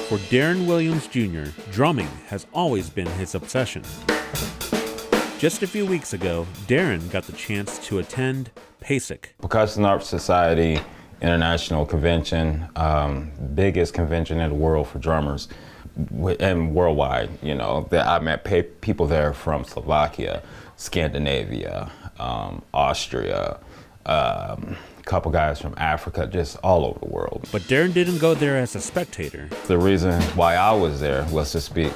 For Darren Williams Jr., drumming has always been his obsession. Just a few weeks ago, Darren got the chance to attend PASIC. Percussion Arts Society International Convention, biggest convention in the world for drummers and worldwide. You know, I met people there from Slovakia, Scandinavia, Austria, a couple guys from Africa, just all over the world. But Darren didn't go there as a spectator. The reason why I was there was to speak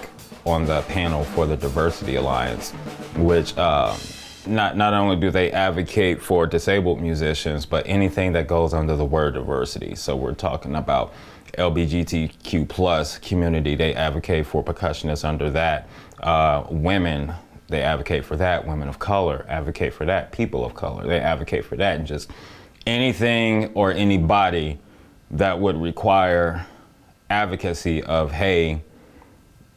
on the panel for the Diversity Alliance, which not only do they advocate for disabled musicians, but anything that goes under the word diversity. So we're talking about LGBTQ plus community, they advocate for percussionists under that. Women, they advocate for that. Women of color advocate for that. People of color, they advocate for that. And just anything or anybody that would require advocacy of, hey,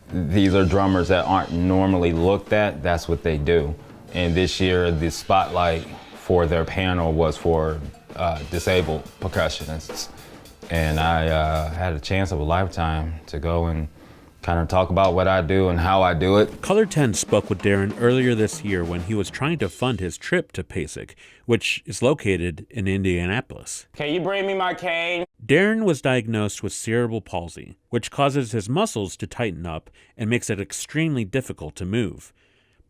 these are drummers that aren't normally looked at, that's what they do. And this year, the spotlight for their panel was for disabled percussionists. And I had a chance of a lifetime to go and kind of talk about what I do and how I do it. Color 10 spoke with Darren earlier this year when he was trying to fund his trip to PASIC, which is located in Indianapolis. Can you bring me my cane? Darren was diagnosed with cerebral palsy, which causes his muscles to tighten up and makes it extremely difficult to move.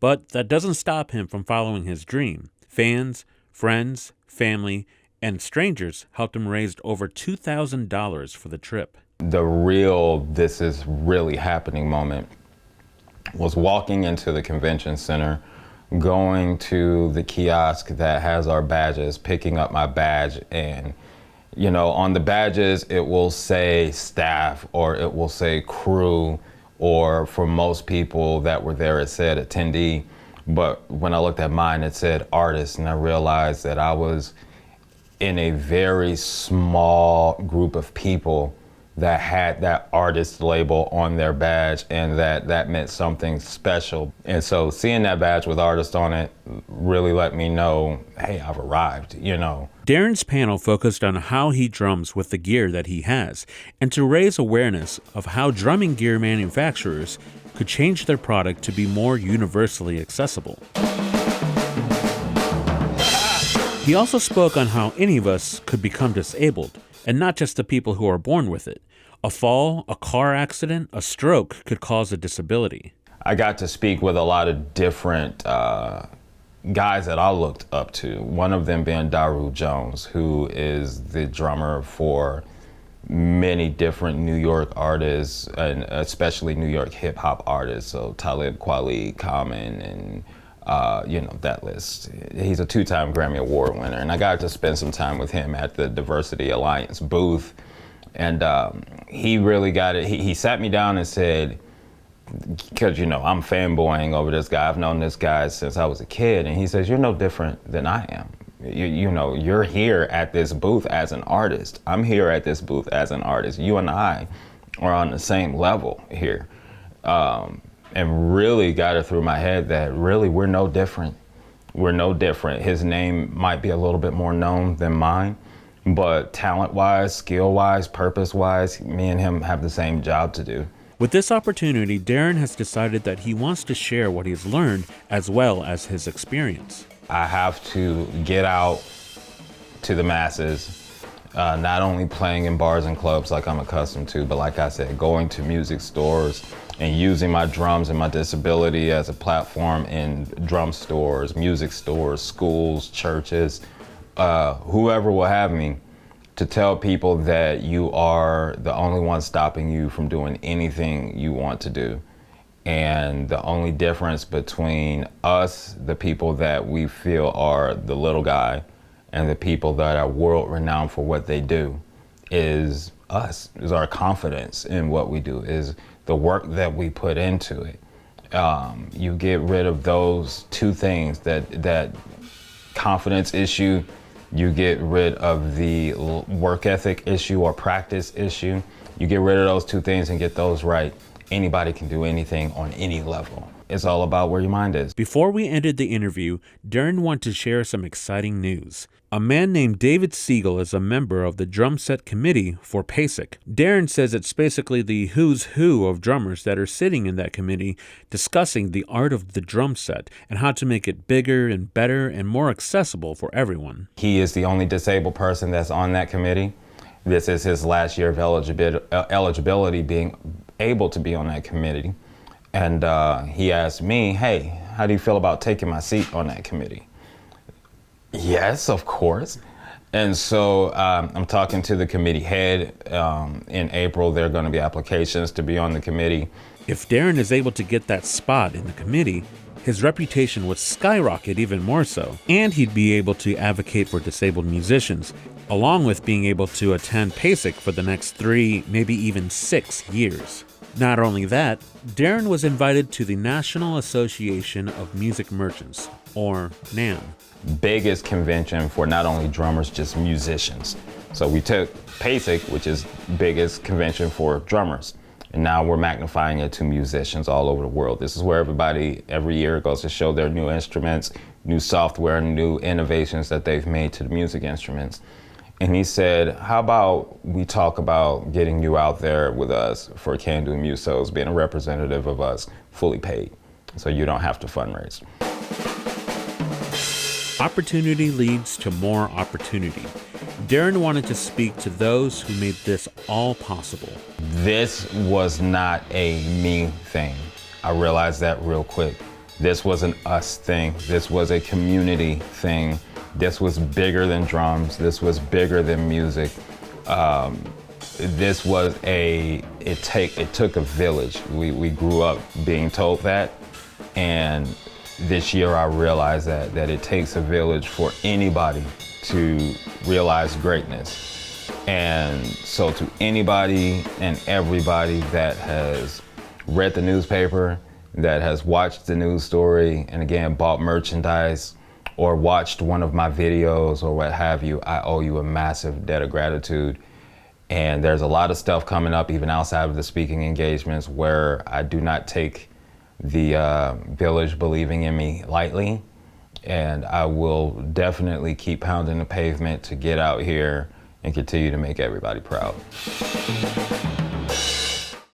But that doesn't stop him from following his dream. Fans, friends, family, and strangers helped him raise over $2,000 for the trip. The real "this is really happening" moment was walking into the convention center, going to the kiosk that has our badges, picking up my badge, and you know, on the badges it will say staff or it will say crew, or for most people that were there it said attendee. But when I looked at mine it said artist, and I realized that I was in a very small group of people that had that artist label on their badge, and that meant something special. And so seeing that badge with artist on it really let me know, hey, I've arrived, you know. Darren's panel focused on how he drums with the gear that he has, and to raise awareness of how drumming gear manufacturers could change their product to be more universally accessible. He also spoke on how any of us could become disabled, and not just the people who are born with it. A fall, a car accident, a stroke could cause a disability. I got to speak with a lot of different guys that I looked up to. One of them being Daru Jones, who is the drummer for many different New York artists, and especially New York hip hop artists. So Talib Kweli, Common, and you know, that list. He's a 2-time Grammy Award winner, and I got to spend some time with him at the Diversity Alliance booth, and he really got it. He sat me down and said, because you know, I'm fanboying over this guy. I've known this guy since I was a kid, and he says, you're no different than I am. You know, you're here at this booth as an artist. I'm here at this booth as an artist. You and I are on the same level here. And really got it through my head that really we're no different. We're no different. His name might be a little bit more known than mine, but talent-wise, skill-wise, purpose-wise, me and him have the same job to do. With this opportunity, Darren has decided that he wants to share what he's learned as well as his experience. I have to get out to the masses, not only playing in bars and clubs like I'm accustomed to, but like I said, going to music stores and using my drums and my disability as a platform in drum stores, music stores, schools, churches, whoever will have me, to tell people that you are the only one stopping you from doing anything you want to do. And the only difference between us, the people that we feel are the little guy, and the people that are world renowned for what they do, is us, is our confidence in what we do, is the work that we put into it. You get rid of those two things, that confidence issue, you get rid of the work ethic issue or practice issue. You get rid of those two things and get those right, anybody can do anything on any level. it's all about where your mind is. Before we ended the interview, Darren wanted to share some exciting news. A man named David Siegel is a member of the drum set committee for PASIC. Darren says it's basically the who's who of drummers that are sitting in that committee discussing the art of the drum set and how to make it bigger and better and more accessible for everyone. He is the only disabled person that's on that committee. This is his last year of eligibility being able to be on that committee. And he asked me, hey, how do you feel about taking my seat on that committee? Yes, of course. And so I'm talking to the committee head. In April, there are going to be applications to be on the committee. If Darren is able to get that spot in the committee, his reputation would skyrocket even more so, and he'd be able to advocate for disabled musicians, along with being able to attend PASIC for the next 3, maybe even 6 years. Not only that, Darren was invited to the National Association of Music Merchants, or NAMM. Biggest convention for not only drummers, just musicians. So we took PASIC, which is biggest convention for drummers, and now we're magnifying it to musicians all over the world. This is where everybody every year goes to show their new instruments, new software, new innovations that they've made to the music instruments. And he said, how about we talk about getting you out there with us for Can Do Musos, being a representative of us, fully paid, so you don't have to fundraise. Opportunity leads to more opportunity. Darren wanted to speak to those who made this all possible. This was not a me thing. I realized that real quick. This was an us thing. This was a community thing. This was bigger than drums. This was bigger than music. This was it took a village. We grew up being told that, and this year I realized that it takes a village for anybody to realize greatness. And so to anybody and everybody that has read the newspaper, that has watched the news story, and again, bought merchandise, or watched one of my videos or what have you, I owe you a massive debt of gratitude. And there's a lot of stuff coming up even outside of the speaking engagements where I do not take the village believing in me lightly. And I will definitely keep pounding the pavement to get out here and continue to make everybody proud.